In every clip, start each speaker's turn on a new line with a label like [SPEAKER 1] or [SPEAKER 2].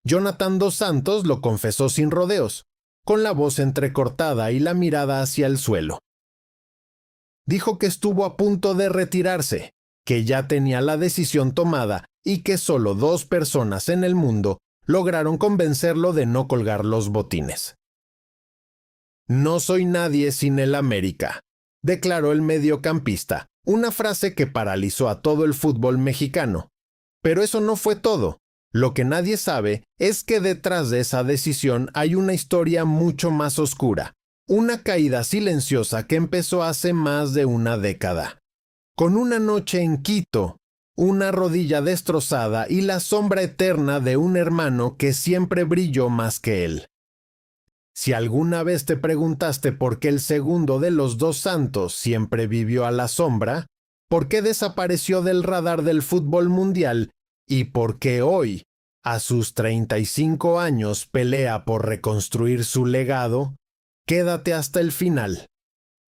[SPEAKER 1] Jonathan dos Santos lo confesó sin rodeos, con la voz entrecortada y la mirada hacia el suelo. Dijo que estuvo a punto de retirarse, que ya tenía la decisión tomada y que solo 2 personas en el mundo lograron convencerlo de no colgar los botines. No soy nadie sin el América, declaró el mediocampista, una frase que paralizó a todo el fútbol mexicano. Pero eso no fue todo. Lo que nadie sabe es que detrás de esa decisión hay una historia mucho más oscura, una caída silenciosa que empezó hace más de una década. Con una noche en Quito, una rodilla destrozada y la sombra eterna de un hermano que siempre brilló más que él. Si alguna vez te preguntaste por qué el segundo de los dos santos siempre vivió a la sombra, por qué desapareció del radar del fútbol mundial y por qué hoy, a sus 35 años, pelea por reconstruir su legado, quédate hasta el final.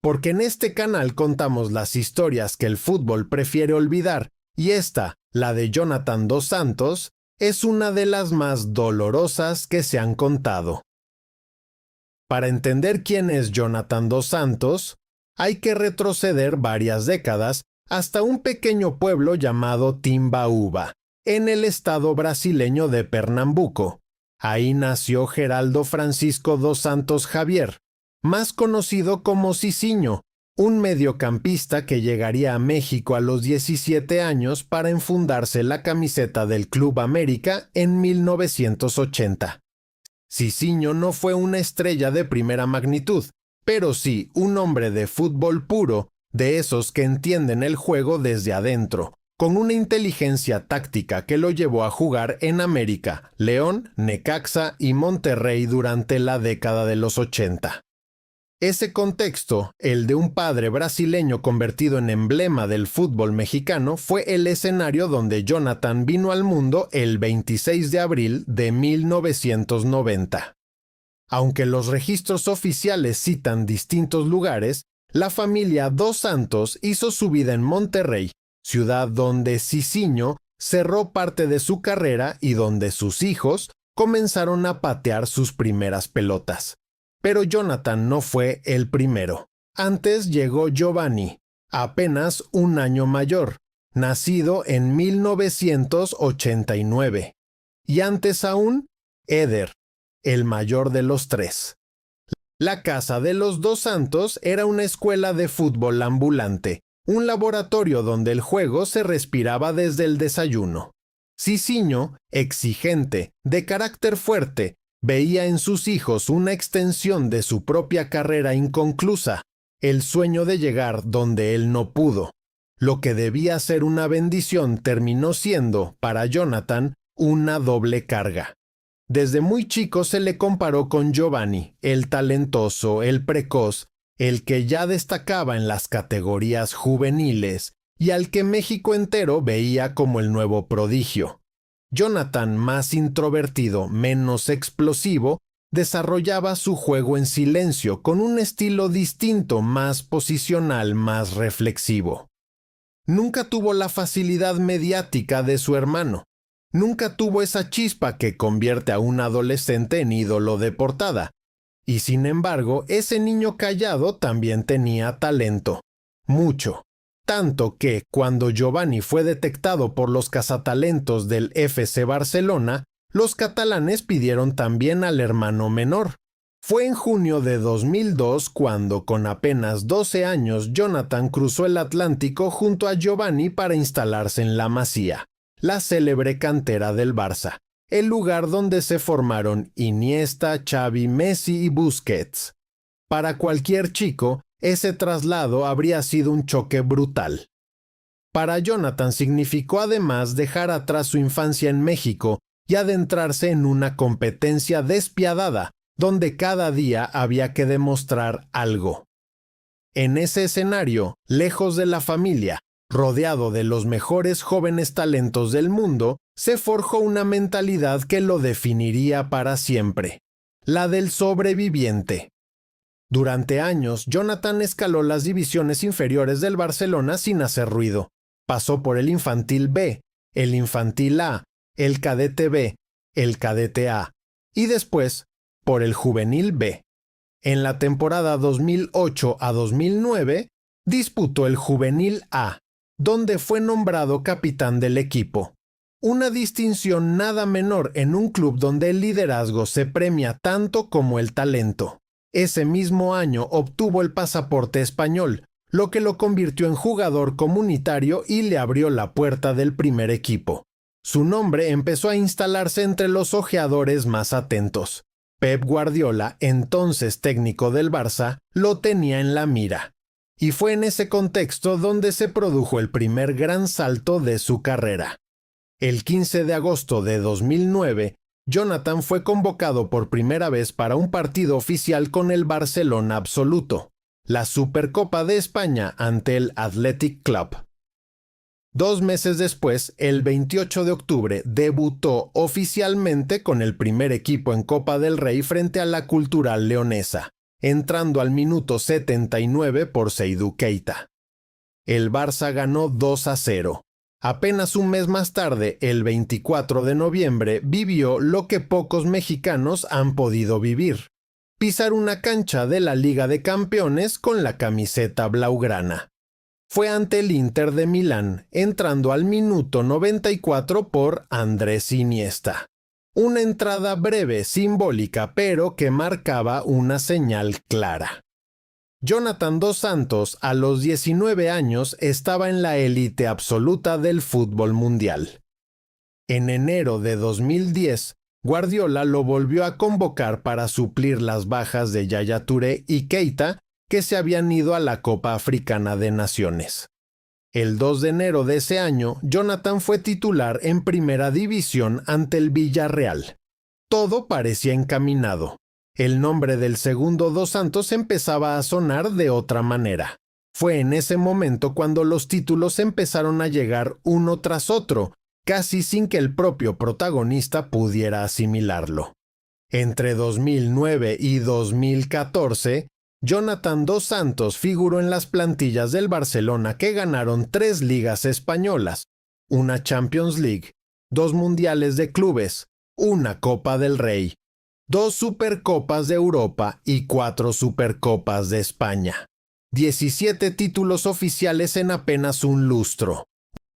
[SPEAKER 1] Porque en este canal contamos las historias que el fútbol prefiere olvidar y esta, la de Jonathan dos Santos, es una de las más dolorosas que se han contado. Para entender quién es Jonathan dos Santos, hay que retroceder varias décadas hasta un pequeño pueblo llamado Timbaúba, en el estado brasileño de Pernambuco. Ahí nació Geraldo Francisco dos Santos Javier, más conocido como Cicinho, un mediocampista que llegaría a México a los 17 años para enfundarse la camiseta del Club América en 1980. Cicinho no fue una estrella de primera magnitud, pero sí un hombre de fútbol puro, de esos que entienden el juego desde adentro, con una inteligencia táctica que lo llevó a jugar en América, León, Necaxa y Monterrey durante la década de los 80. Ese contexto, el de un padre brasileño convertido en emblema del fútbol mexicano, fue el escenario donde Jonathan vino al mundo el 26 de abril de 1990. Aunque los registros oficiales citan distintos lugares, la familia dos Santos hizo su vida en Monterrey, ciudad donde Cicinho cerró parte de su carrera y donde sus hijos comenzaron a patear sus primeras pelotas. Pero Jonathan no fue el primero. Antes llegó Giovanni, apenas un año mayor, nacido en 1989. Y antes aún, Eder, el mayor de los 3. La casa de los dos Santos era una escuela de fútbol ambulante, un laboratorio donde el juego se respiraba desde el desayuno. Cicinho, exigente, de carácter fuerte, veía en sus hijos una extensión de su propia carrera inconclusa, el sueño de llegar donde él no pudo. Lo que debía ser una bendición terminó siendo, para Jonathan, una doble carga. Desde muy chico se le comparó con Giovanni, el talentoso, el precoz, el que ya destacaba en las categorías juveniles y al que México entero veía como el nuevo prodigio. Jonathan, más introvertido, menos explosivo, desarrollaba su juego en silencio con un estilo distinto, más posicional, más reflexivo. Nunca tuvo la facilidad mediática de su hermano. Nunca tuvo esa chispa que convierte a un adolescente en ídolo de portada. Y sin embargo, ese niño callado también tenía talento. Mucho. Tanto que, cuando Giovanni fue detectado por los cazatalentos del FC Barcelona, los catalanes pidieron también al hermano menor. Fue en junio de 2002 cuando, con apenas 12 años, Jonathan cruzó el Atlántico junto a Giovanni para instalarse en La Masía, la célebre cantera del Barça, el lugar donde se formaron Iniesta, Xavi, Messi y Busquets. Para cualquier chico, ese traslado habría sido un choque brutal. Para Jonathan significó además dejar atrás su infancia en México y adentrarse en una competencia despiadada, donde cada día había que demostrar algo. En ese escenario, lejos de la familia, rodeado de los mejores jóvenes talentos del mundo, se forjó una mentalidad que lo definiría para siempre, la del sobreviviente. Durante años, Jonathan escaló las divisiones inferiores del Barcelona sin hacer ruido. Pasó por el Infantil B, el Infantil A, el Cadete B, el cadete A y después por el juvenil B. En la temporada 2008 a 2009 disputó el juvenil A, donde fue nombrado capitán del equipo. Una distinción nada menor en un club donde el liderazgo se premia tanto como el talento. Ese mismo año obtuvo el pasaporte español, lo que lo convirtió en jugador comunitario y le abrió la puerta del primer equipo. Su nombre empezó a instalarse entre los ojeadores más atentos. Pep Guardiola, entonces técnico del Barça, lo tenía en la mira. Y fue en ese contexto donde se produjo el primer gran salto de su carrera. El 15 de agosto de 2009, Jonathan fue convocado por primera vez para un partido oficial con el Barcelona absoluto, la Supercopa de España ante el Athletic Club. 2 meses después, el 28 de octubre, debutó oficialmente con el primer equipo en Copa del Rey frente a la Cultural Leonesa, entrando al minuto 79 por Seydou Keita. El Barça ganó 2-0. Apenas un mes más tarde, el 24 de noviembre, vivió lo que pocos mexicanos han podido vivir: pisar una cancha de la Liga de Campeones con la camiseta blaugrana. Fue ante el Inter de Milán, entrando al minuto 94 por Andrés Iniesta. Una entrada breve, simbólica, pero que marcaba una señal clara. Jonathan dos Santos, a los 19 años, estaba en la élite absoluta del fútbol mundial. En enero de 2010, Guardiola lo volvió a convocar para suplir las bajas de Yaya Touré y Keita, que se habían ido a la Copa Africana de Naciones. El 2 de enero de ese año, Jonathan fue titular en Primera División ante el Villarreal. Todo parecía encaminado. El nombre del segundo dos Santos empezaba a sonar de otra manera. Fue en ese momento cuando los títulos empezaron a llegar uno tras otro, casi sin que el propio protagonista pudiera asimilarlo. Entre 2009 y 2014, Jonathan dos Santos figuró en las plantillas del Barcelona, que ganaron 3 ligas españolas, una Champions League, 2 mundiales de clubes, una Copa del Rey, 2 Supercopas de Europa y 4 Supercopas de España. 17 títulos oficiales en apenas un lustro.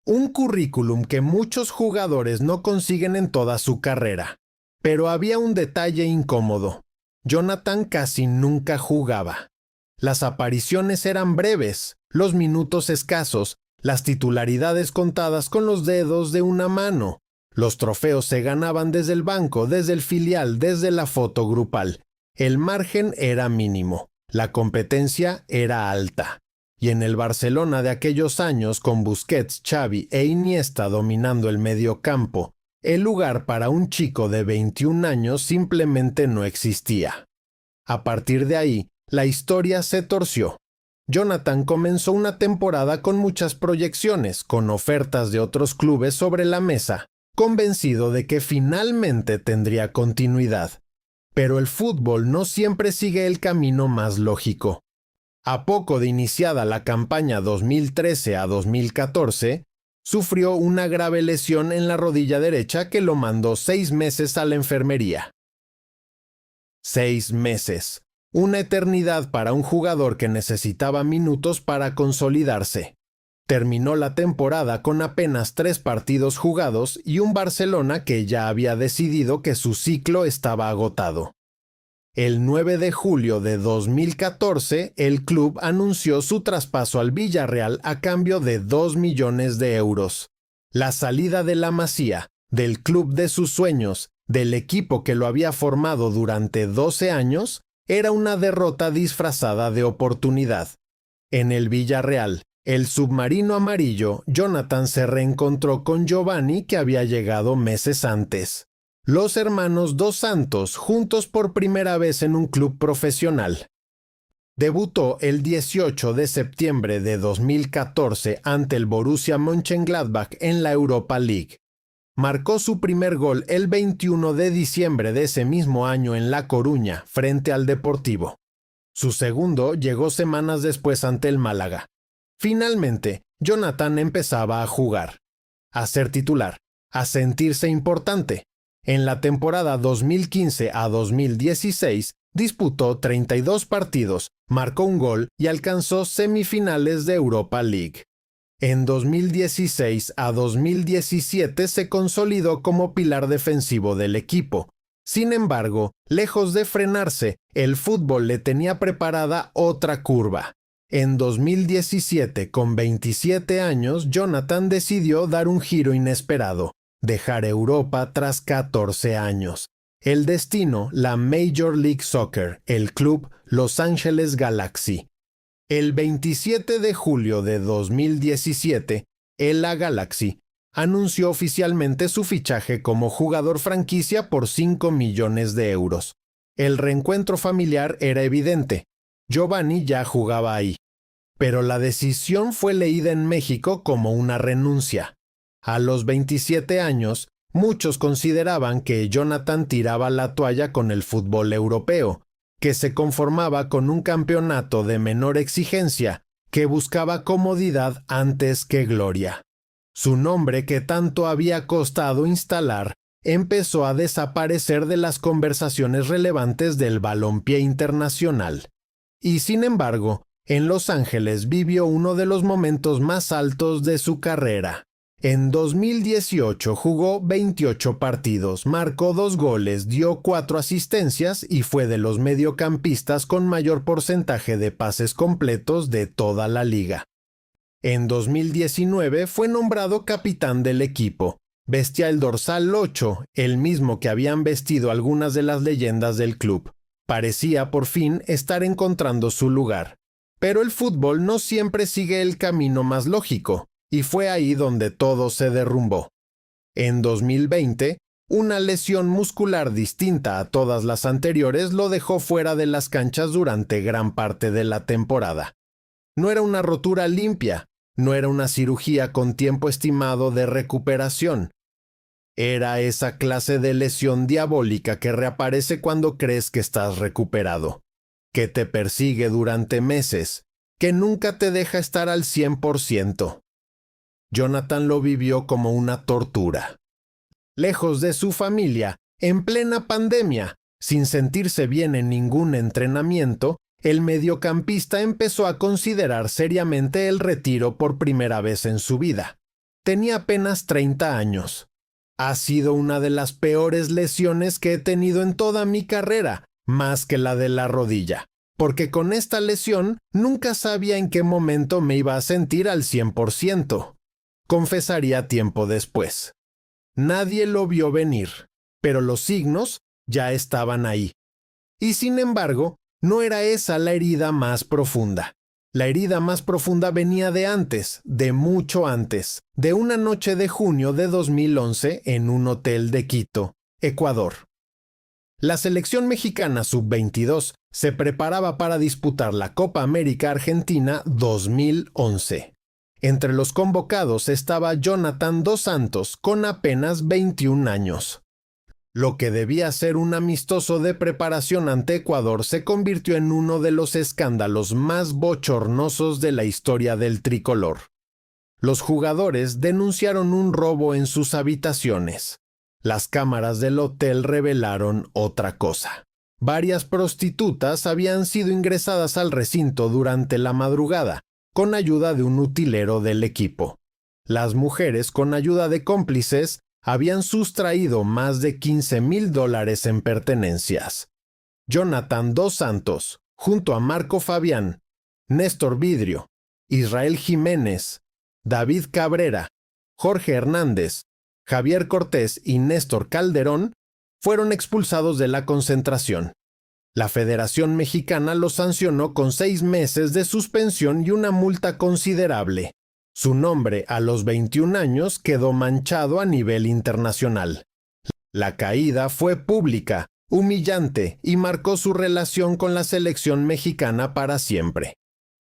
[SPEAKER 1] Un currículum que muchos jugadores no consiguen en toda su carrera. Pero había un detalle incómodo. Jonathan casi nunca jugaba. Las apariciones eran breves, los minutos escasos, las titularidades contadas con los dedos de una mano. Los trofeos se ganaban desde el banco, desde el filial, desde la foto grupal. El margen era mínimo, la competencia era alta. Y en el Barcelona de aquellos años, con Busquets, Xavi e Iniesta dominando el mediocampo, el lugar para un chico de 21 años simplemente no existía. A partir de ahí, la historia se torció. Jonathan comenzó una temporada con muchas proyecciones, con ofertas de otros clubes sobre la mesa, convencido de que finalmente tendría continuidad. Pero el fútbol no siempre sigue el camino más lógico. A poco de iniciada la campaña 2013 a 2014, sufrió una grave lesión en la rodilla derecha que lo mandó 6 meses a la enfermería. 6 meses. Una eternidad para un jugador que necesitaba minutos para consolidarse. Terminó la temporada con apenas 3 partidos jugados y un Barcelona que ya había decidido que su ciclo estaba agotado. El 9 de julio de 2014, el club anunció su traspaso al Villarreal a cambio de 2 millones de euros. La salida de la Masía, del club de sus sueños, del equipo que lo había formado durante 12 años, era una derrota disfrazada de oportunidad. En el Villarreal, el submarino amarillo, Jonathan se reencontró con Giovanni, que había llegado meses antes. Los hermanos dos Santos, juntos por primera vez en un club profesional. Debutó el 18 de septiembre de 2014 ante el Borussia Mönchengladbach en la Europa League. Marcó su primer gol el 21 de diciembre de ese mismo año en La Coruña, frente al Deportivo. Su segundo llegó semanas después ante el Málaga. Finalmente, Jonathan empezaba a jugar, a ser titular, a sentirse importante. En la temporada 2015 a 2016 disputó 32 partidos, marcó un gol y alcanzó semifinales de Europa League. En 2016 a 2017 se consolidó como pilar defensivo del equipo. Sin embargo, lejos de frenarse, el fútbol le tenía preparada otra curva. En 2017, con 27 años, Jonathan decidió dar un giro inesperado, dejar Europa tras 14 años. El destino, la Major League Soccer, el club Los Angeles Galaxy. El 27 de julio de 2017, el LA Galaxy anunció oficialmente su fichaje como jugador franquicia por 5 millones de euros. El reencuentro familiar era evidente. Giovanni ya jugaba ahí. Pero la decisión fue leída en México como una renuncia. A los 27 años, muchos consideraban que Jonathan tiraba la toalla con el fútbol europeo, que se conformaba con un campeonato de menor exigencia, que buscaba comodidad antes que gloria. Su nombre, que tanto había costado instalar, empezó a desaparecer de las conversaciones relevantes del balompié internacional. Y sin embargo, en Los Ángeles vivió uno de los momentos más altos de su carrera. En 2018 jugó 28 partidos, marcó 2 goles, dio 4 asistencias y fue de los mediocampistas con mayor porcentaje de pases completos de toda la liga. En 2019 fue nombrado capitán del equipo. Vestía el dorsal 8, el mismo que habían vestido algunas de las leyendas del club. Parecía por fin estar encontrando su lugar. Pero el fútbol no siempre sigue el camino más lógico, y fue ahí donde todo se derrumbó. En 2020, una lesión muscular distinta a todas las anteriores lo dejó fuera de las canchas durante gran parte de la temporada. No era una rotura limpia, no era una cirugía con tiempo estimado de recuperación. Era esa clase de lesión diabólica que reaparece cuando crees que estás recuperado, que te persigue durante meses, que nunca te deja estar al 100%. Jonathan lo vivió como una tortura. Lejos de su familia, en plena pandemia, sin sentirse bien en ningún entrenamiento, el mediocampista empezó a considerar seriamente el retiro por primera vez en su vida. Tenía apenas 30 años. Ha sido una de las peores lesiones que he tenido en toda mi carrera, más que la de la rodilla, porque con esta lesión nunca sabía en qué momento me iba a sentir al 100%. Confesaría tiempo después. Nadie lo vio venir, pero los signos ya estaban ahí. Y sin embargo, no era esa la herida más profunda. La herida más profunda venía de antes, de mucho antes, de una noche de junio de 2011 en un hotel de Quito, Ecuador. La selección mexicana sub-22 se preparaba para disputar la Copa América Argentina 2011. Entre los convocados estaba Jonathan dos Santos, con apenas 21 años. Lo que debía ser un amistoso de preparación ante Ecuador se convirtió en uno de los escándalos más bochornosos de la historia del tricolor. Los jugadores denunciaron un robo en sus habitaciones. Las cámaras del hotel revelaron otra cosa. Varias prostitutas habían sido ingresadas al recinto durante la madrugada, con ayuda de un utilero del equipo. Las mujeres, con ayuda de cómplices, habían sustraído más de $15,000 en pertenencias. Jonathan dos Santos, junto a Marco Fabián, Néstor Vidrio, Israel Jiménez, David Cabrera, Jorge Hernández, Javier Cortés y Néstor Calderón, fueron expulsados de la concentración. La Federación Mexicana los sancionó con 6 meses de suspensión y una multa considerable. Su nombre, a los 21 años, quedó manchado a nivel internacional. La caída fue pública, humillante y marcó su relación con la selección mexicana para siempre.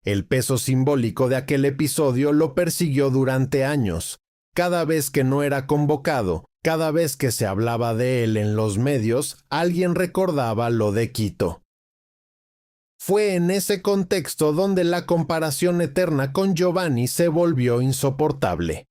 [SPEAKER 1] El peso simbólico de aquel episodio lo persiguió durante años. Cada vez que no era convocado, cada vez que se hablaba de él en los medios, alguien recordaba lo de Quito. Fue en ese contexto donde la comparación eterna con Giovanni se volvió insoportable.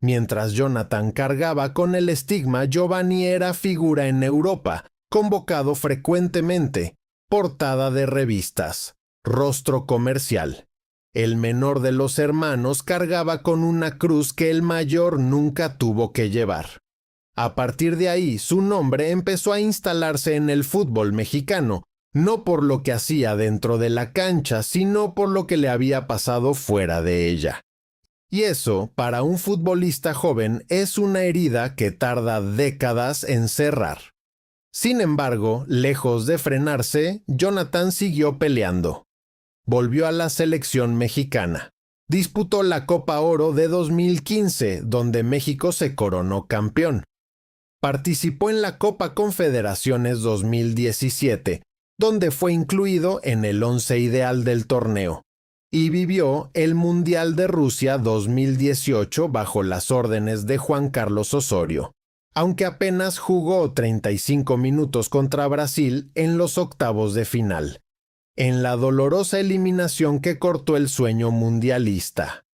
[SPEAKER 1] Mientras Jonathan cargaba con el estigma, Giovanni era figura en Europa, convocado frecuentemente, portada de revistas, rostro comercial. El menor de los hermanos cargaba con una cruz que el mayor nunca tuvo que llevar. A partir de ahí, su nombre empezó a instalarse en el fútbol mexicano, no por lo que hacía dentro de la cancha, sino por lo que le había pasado fuera de ella. Y eso, para un futbolista joven, es una herida que tarda décadas en cerrar. Sin embargo, lejos de frenarse, Jonathan siguió peleando. Volvió a la selección mexicana. Disputó la Copa Oro de 2015, donde México se coronó campeón. Participó en la Copa Confederaciones 2017, donde fue incluido en el once ideal del torneo, y vivió el Mundial de Rusia 2018 bajo las órdenes de Juan Carlos Osorio, aunque apenas jugó 35 minutos contra Brasil en los octavos de final, en la dolorosa eliminación que cortó el sueño mundialista.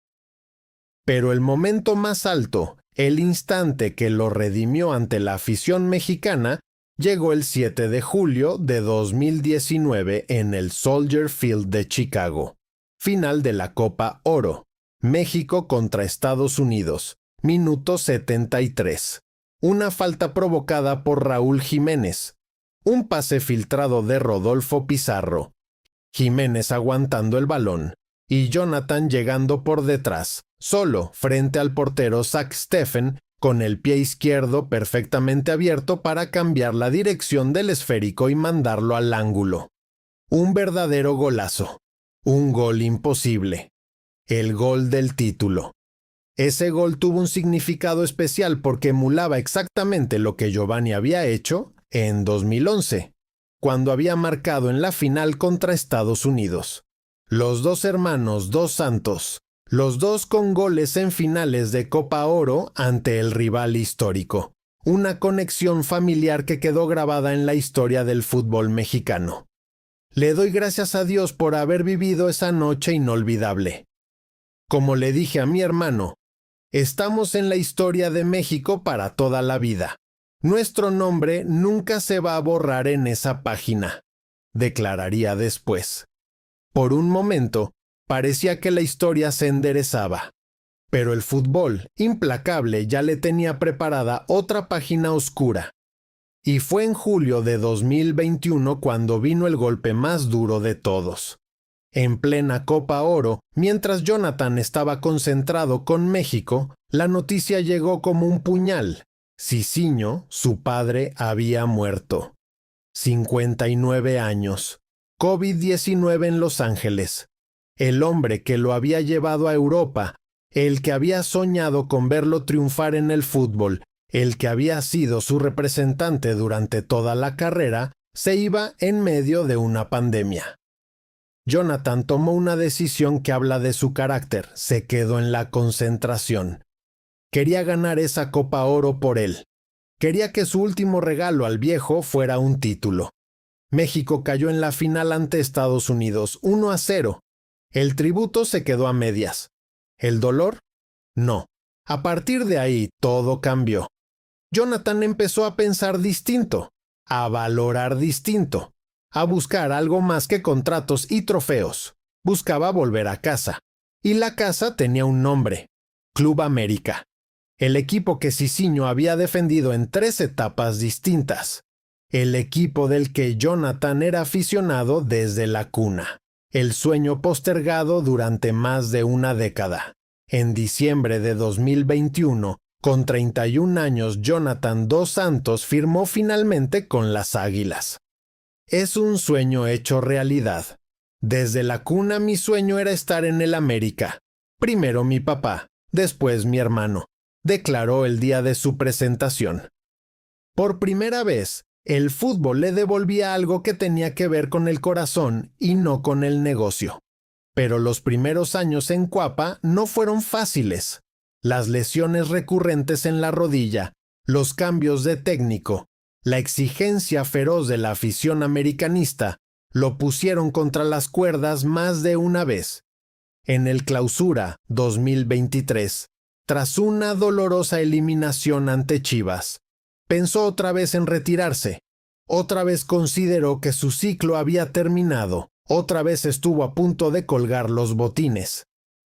[SPEAKER 1] Pero el momento más alto, el instante que lo redimió ante la afición mexicana, llegó el 7 de julio de 2019 en el Soldier Field de Chicago. Final de la Copa Oro. México contra Estados Unidos. Minuto 73. Una falta provocada por Raúl Jiménez. Un pase filtrado de Rodolfo Pizarro. Jiménez aguantando el balón. Y Jonathan llegando por detrás, solo frente al portero Zach Steffen, con el pie izquierdo perfectamente abierto para cambiar la dirección del esférico y mandarlo al ángulo. Un verdadero golazo. Un gol imposible. El gol del título. Ese gol tuvo un significado especial porque emulaba exactamente lo que Giovanni había hecho en 2011, cuando había marcado en la final contra Estados Unidos. Los dos hermanos Dos Santos, los dos con goles en finales de Copa Oro ante el rival histórico. Una conexión familiar que quedó grabada en la historia del fútbol mexicano. Le doy gracias a Dios por haber vivido esa noche inolvidable. Como le dije a mi hermano, estamos en la historia de México para toda la vida. Nuestro nombre nunca se va a borrar en esa página, declararía después. Por un momento, parecía que la historia se enderezaba, pero el fútbol, implacable, ya le tenía preparada otra página oscura. Y fue en julio de 2021 cuando vino el golpe más duro de todos. En plena Copa Oro, mientras Jonathan estaba concentrado con México, la noticia llegó como un puñal. Cicinho, su padre, había muerto. 59 años. COVID-19 en Los Ángeles. El hombre que lo había llevado a Europa, el que había soñado con verlo triunfar en el fútbol, el que había sido su representante durante toda la carrera, se iba en medio de una pandemia. Jonathan tomó una decisión que habla de su carácter, se quedó en la concentración. Quería ganar esa Copa Oro por él. Quería que su último regalo al viejo fuera un título. México cayó en la final ante Estados Unidos, 1-0. El tributo se quedó a medias. ¿El dolor? No. A partir de ahí, todo cambió. Jonathan empezó a pensar distinto, a valorar distinto, a buscar algo más que contratos y trofeos. Buscaba volver a casa. Y la casa tenía un nombre: Club América. El equipo que Cicinho había defendido en 3 etapas distintas. El equipo del que Jonathan era aficionado desde la cuna. El sueño postergado durante más de una década. En diciembre de 2021, con 31 años, Jonathan Dos Santos firmó finalmente con las Águilas. Es un sueño hecho realidad. Desde la cuna mi sueño era estar en el América. Primero mi papá, después mi hermano, declaró el día de su presentación. Por primera vez, el fútbol le devolvía algo que tenía que ver con el corazón y no con el negocio. Pero los primeros años en Cuapa no fueron fáciles. Las lesiones recurrentes en la rodilla, los cambios de técnico, la exigencia feroz de la afición americanista lo pusieron contra las cuerdas más de una vez. En el Clausura 2023, tras una dolorosa eliminación ante Chivas, pensó otra vez en retirarse. Otra vez consideró que su ciclo había terminado. Otra vez estuvo a punto de colgar los botines.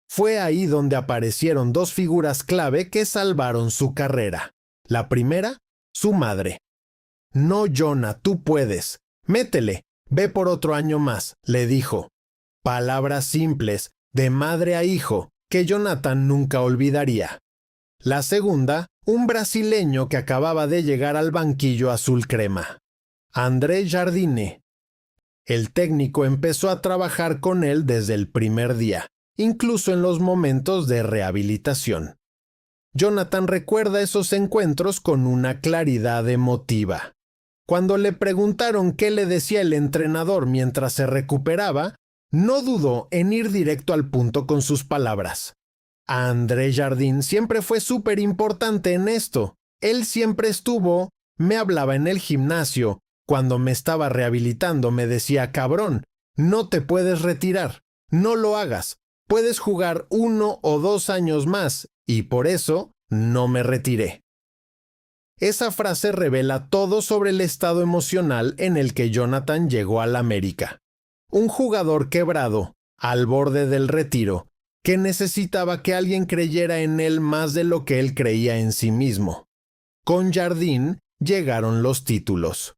[SPEAKER 1] Fue ahí donde aparecieron dos figuras clave que salvaron su carrera. La primera, su madre. No, Jonah, tú puedes. Métele. Ve por otro año más, le dijo. Palabras simples, de madre a hijo, que Jonathan nunca olvidaría. La segunda, un brasileño que acababa de llegar al banquillo azul crema. André Jardine. El técnico empezó a trabajar con él desde el primer día, incluso en los momentos de rehabilitación. Jonathan recuerda esos encuentros con una claridad emotiva. Cuando le preguntaron qué le decía el entrenador mientras se recuperaba, no dudó en ir directo al punto con sus palabras. A André Jardine siempre fue súper importante en esto. Él siempre estuvo, me hablaba en el gimnasio. Cuando me estaba rehabilitando me decía, cabrón, no te puedes retirar, no lo hagas, puedes jugar 1 o 2 años más, y por eso no me retiré. Esa frase revela todo sobre el estado emocional en el que Jonathan llegó al América. Un jugador quebrado, al borde del retiro, que necesitaba que alguien creyera en él más de lo que él creía en sí mismo. Con Jardine llegaron los títulos.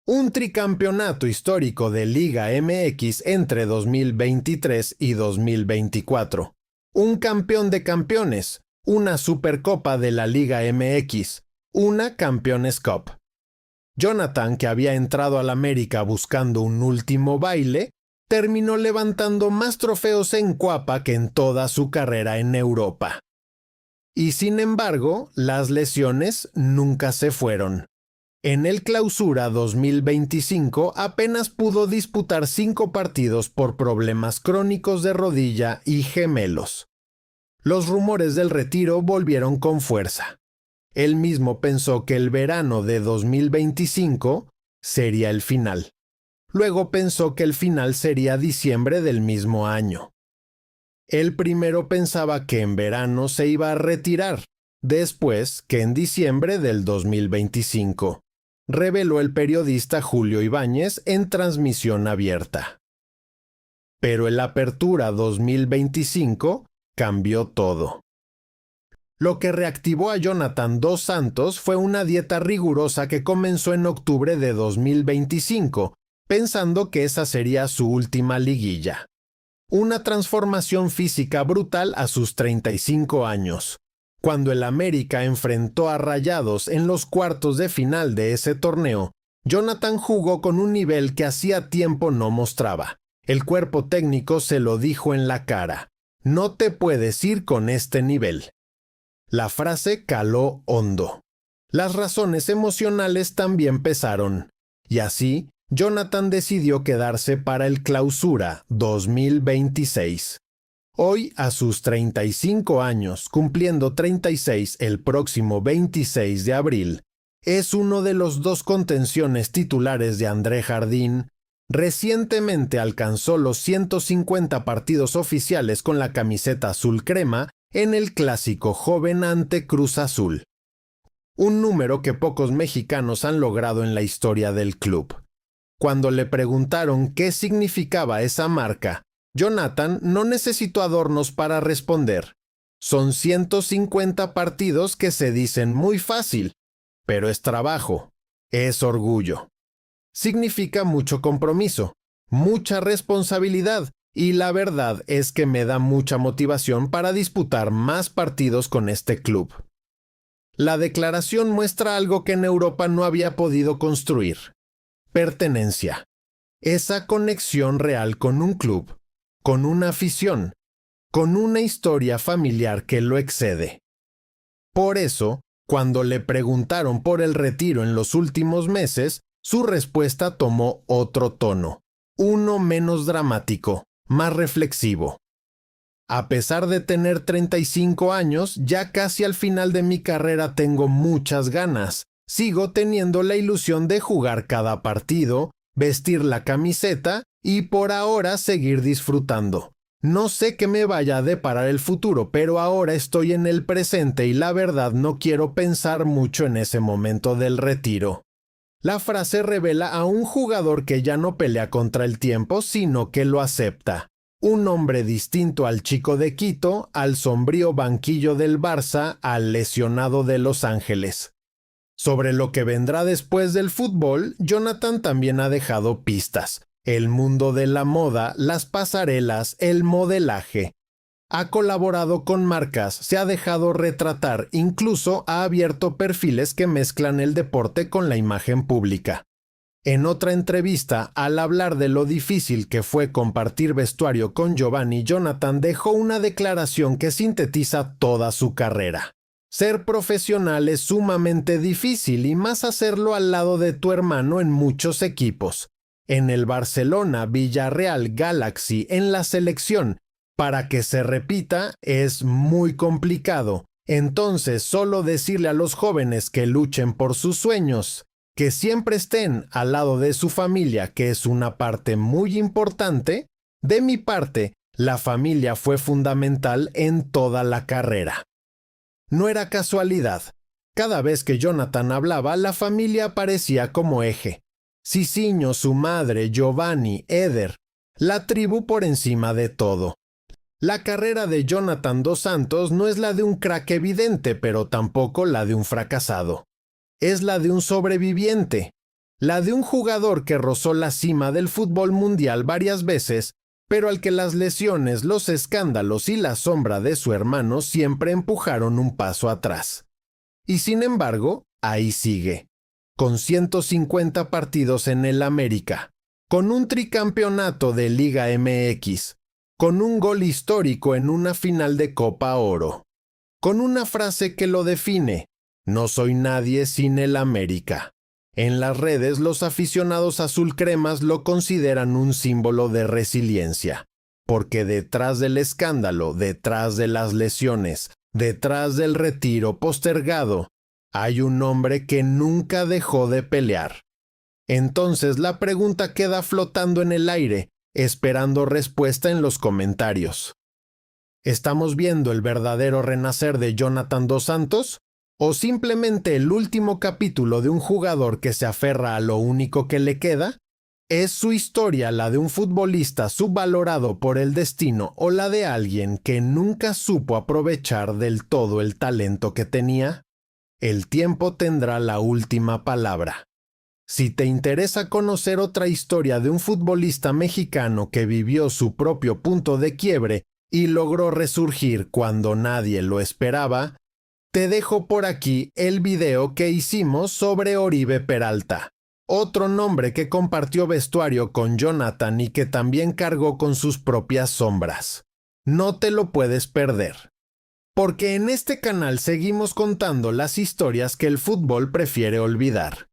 [SPEAKER 1] Un tricampeonato histórico de Liga MX entre 2023 y 2024. Un campeón de campeones, una Supercopa de la Liga MX, una Campeones Cup. Jonathan, que había entrado al América buscando un último baile, terminó levantando más trofeos en Cuapa que en toda su carrera en Europa. Y sin embargo, las lesiones nunca se fueron. En el Clausura 2025 apenas pudo disputar 5 partidos por problemas crónicos de rodilla y gemelos. Los rumores del retiro volvieron con fuerza. Él mismo pensó que el verano de 2025 sería el final. Luego pensó que el final sería diciembre del mismo año. Él primero pensaba que en verano se iba a retirar, después que en diciembre del 2025. Reveló el periodista Julio Ibáñez en transmisión abierta. Pero el Apertura 2025 cambió todo. Lo que reactivó a Jonathan Dos Santos fue una dieta rigurosa que comenzó en octubre de 2025, pensando que esa sería su última liguilla. Una transformación física brutal a sus 35 años. Cuando el América enfrentó a Rayados en los cuartos de final de ese torneo, Jonathan jugó con un nivel que hacía tiempo no mostraba. El cuerpo técnico se lo dijo en la cara: no te puedes ir con este nivel. La frase caló hondo. Las razones emocionales también pesaron, y así Jonathan decidió quedarse para el Clausura 2026. Hoy, a sus 35 años, cumpliendo 36 el próximo 26 de abril, es uno de los 2 contenciones titulares de André Jardine. Recientemente alcanzó los 150 partidos oficiales con la camiseta azul crema en el clásico joven ante Cruz Azul. Un número que pocos mexicanos han logrado en la historia del club. Cuando le preguntaron qué significaba esa marca, Jonathan no necesitó adornos para responder. Son 150 partidos que se dicen muy fácil, pero es trabajo, es orgullo. Significa mucho compromiso, mucha responsabilidad, y la verdad es que me da mucha motivación para disputar más partidos con este club. La declaración muestra algo que en Europa no había podido construir: pertenencia. Esa conexión real con un club, con una afición, con una historia familiar que lo excede. Por eso, cuando le preguntaron por el retiro en los últimos meses, su respuesta tomó otro tono, uno menos dramático, más reflexivo. A pesar de tener 35 años, ya casi al final de mi carrera tengo muchas ganas. Sigo teniendo la ilusión de jugar cada partido, vestir la camiseta y por ahora seguir disfrutando. No sé qué me vaya a deparar el futuro, pero ahora estoy en el presente y la verdad no quiero pensar mucho en ese momento del retiro. La frase revela a un jugador que ya no pelea contra el tiempo, sino que lo acepta. Un hombre distinto al chico de Quito, al sombrío banquillo del Barça, al lesionado de Los Ángeles. Sobre lo que vendrá después del fútbol, Jonathan también ha dejado pistas. El mundo de la moda, las pasarelas, el modelaje. Ha colaborado con marcas, se ha dejado retratar, incluso ha abierto perfiles que mezclan el deporte con la imagen pública. En otra entrevista, al hablar de lo difícil que fue compartir vestuario con Giovanni, Jonathan dejó una declaración que sintetiza toda su carrera. Ser profesional es sumamente difícil y más hacerlo al lado de tu hermano en muchos equipos. En el Barcelona, Villarreal, Galaxy, en la selección. Para que se repita es muy complicado. Entonces, solo decirle a los jóvenes que luchen por sus sueños, que siempre estén al lado de su familia, que es una parte muy importante. De mi parte, la familia fue fundamental en toda la carrera. No era casualidad. Cada vez que Jonathan hablaba, la familia aparecía como eje. Cicinho, su madre, Giovanni, Eder, la tribu por encima de todo. La carrera de Jonathan dos Santos no es la de un crack evidente, pero tampoco la de un fracasado. Es la de un sobreviviente, la de un jugador que rozó la cima del fútbol mundial varias veces, pero al que las lesiones, los escándalos y la sombra de su hermano siempre empujaron un paso atrás. Y sin embargo, ahí sigue, con 150 partidos en el América, con un tricampeonato de Liga MX, con un gol histórico en una final de Copa Oro, con una frase que lo define: no soy nadie sin el América. En las redes, los aficionados azulcremas lo consideran un símbolo de resiliencia, porque detrás del escándalo, detrás de las lesiones, detrás del retiro postergado, hay un hombre que nunca dejó de pelear. Entonces la pregunta queda flotando en el aire, esperando respuesta en los comentarios. ¿Estamos viendo el verdadero renacer de Jonathan dos Santos? ¿O simplemente el último capítulo de un jugador que se aferra a lo único que le queda? ¿Es su historia la de un futbolista subvalorado por el destino o la de alguien que nunca supo aprovechar del todo el talento que tenía? El tiempo tendrá la última palabra. Si te interesa conocer otra historia de un futbolista mexicano que vivió su propio punto de quiebre y logró resurgir cuando nadie lo esperaba, te dejo por aquí el video que hicimos sobre Oribe Peralta, otro nombre que compartió vestuario con Jonathan y que también cargó con sus propias sombras. No te lo puedes perder, porque en este canal seguimos contando las historias que el fútbol prefiere olvidar.